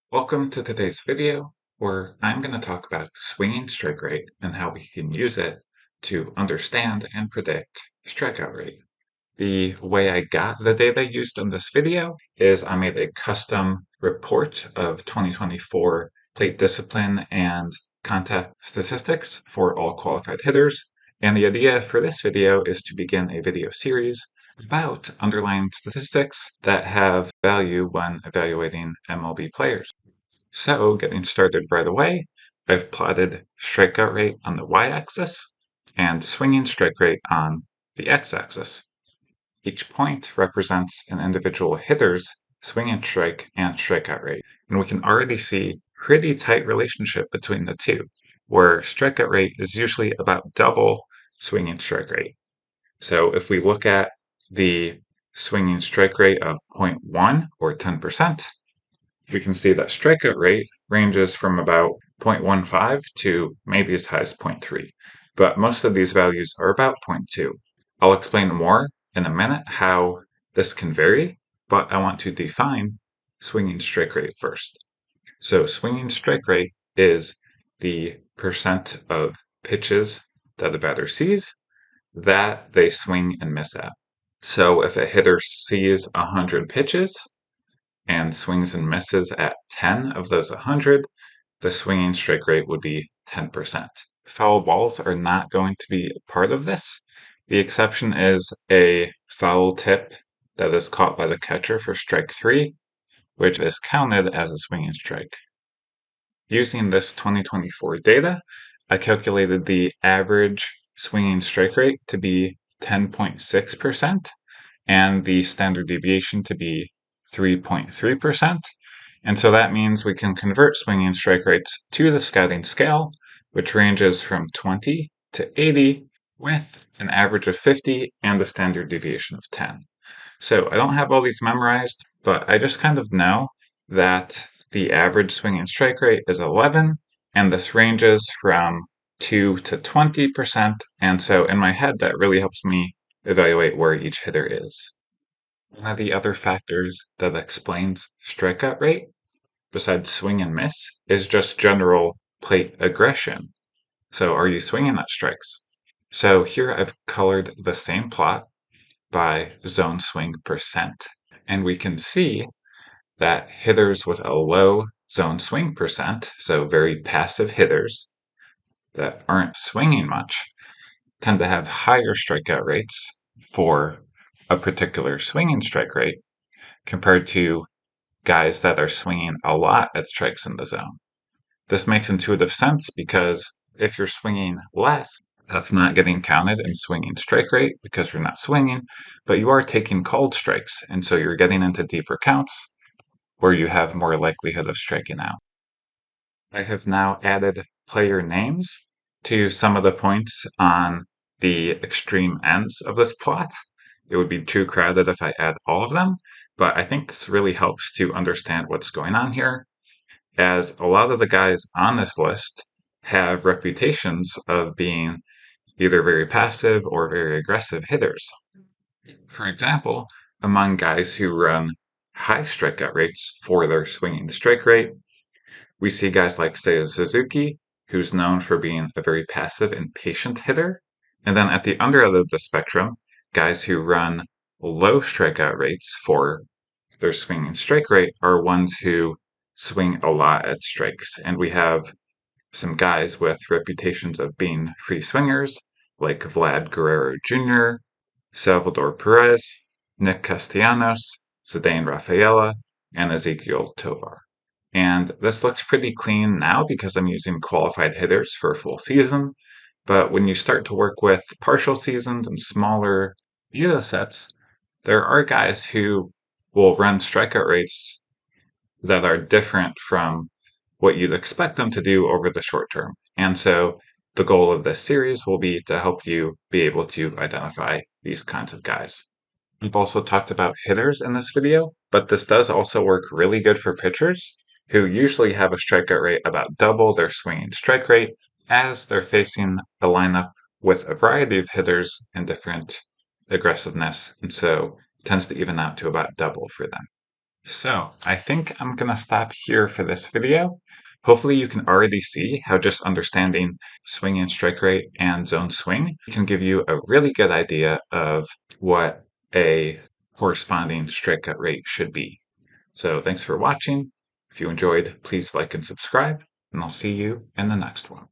Welcome to today's video, where I'm going to talk about swinging strike rate and how we can use it to understand and predict strikeout rate. The way I got the data used in this video is I made a custom report of 2024 plate discipline and contact statistics for all qualified hitters. And the idea for this video is to begin a video series about underlying statistics that have value when evaluating MLB players. So, getting started right away, I've plotted strikeout rate on the y-axis and swinging strike rate on the x-axis. Each point represents an individual hitter's swinging strike and strikeout rate, and we can already see pretty tight relationship between the two, where strikeout rate is usually about double swinging strike rate. So if we look at the swinging strike rate of 0.1 or 10%, we can see that strikeout rate ranges from about 0.15 to maybe as high as 0.3, but most of these values are about 0.2. I'll explain more in a minute how this can vary, but I want to define swinging strike rate first. So swinging strike rate is the percent of pitches that a batter sees that they swing and miss at. So if a hitter sees 100 pitches and swings and misses at 10 of those 100, the swinging strike rate would be 10%. Foul balls are not going to be part of this. The exception is a foul tip that is caught by the catcher for strike 3, which is counted as a swinging strike. Using this 2024 data, I calculated the average swinging strike rate to be 10.6% and the standard deviation to be 3.3%. And so that means we can convert swinging strike rates to the scouting scale, which ranges from 20 to 80 with an average of 50 and a standard deviation of 10. So I don't have all these memorized, but I just kind of know that the average swinging strike rate is 11, and this ranges from 2 to 20%. And so in my head, that really helps me evaluate where each hitter is. One of the other factors that explains strikeout rate, besides swing and miss, is just general plate aggression. So are you swinging at strikes? So here I've colored the same plot by zone swing percent. And we can see that hitters with a low zone swing percent, so very passive hitters that aren't swinging much, tend to have higher strikeout rates for a particular swinging strike rate compared to guys that are swinging a lot at strikes in the zone. This makes intuitive sense because if you're swinging less, that's not getting counted in swinging strike rate because you're not swinging, but you are taking called strikes, and so you're getting into deeper counts where you have more likelihood of striking out. I have now added player names to some of the points on the extreme ends of this plot. It would be too crowded if I add all of them, but I think this really helps to understand what's going on here, as a lot of the guys on this list have reputations of being either very passive or very aggressive hitters. For example, among guys who run high strikeout rates for their swinging strike rate, we see guys like Seiya Suzuki, who's known for being a very passive and patient hitter. And then at the under end of the spectrum, guys who run low strikeout rates for their swinging strike rate are ones who swing a lot at strikes. And we have some guys with reputations of being free swingers, like Vlad Guerrero Jr., Salvador Perez, Nick Castellanos, Zidane Rafaela, and Ezequiel Tovar. And this looks pretty clean now because I'm using qualified hitters for a full season. But when you start to work with partial seasons and smaller data sets, there are guys who will run strikeout rates that are different from what you'd expect them to do over the short term. And so the goal of this series will be to help you be able to identify these kinds of guys. We've also talked about hitters in this video, but this does also work really good for pitchers who usually have a strikeout rate about double their swinging strike rate as they're facing a lineup with a variety of hitters and different aggressiveness, and so it tends to even out to about double for them. So I think I'm gonna stop here for this video. Hopefully you can already see how just understanding swing and strike rate and zone swing can give you a really good idea of what a corresponding strikeout rate should be. So thanks for watching. If you enjoyed, please like and subscribe, and I'll see you in the next one.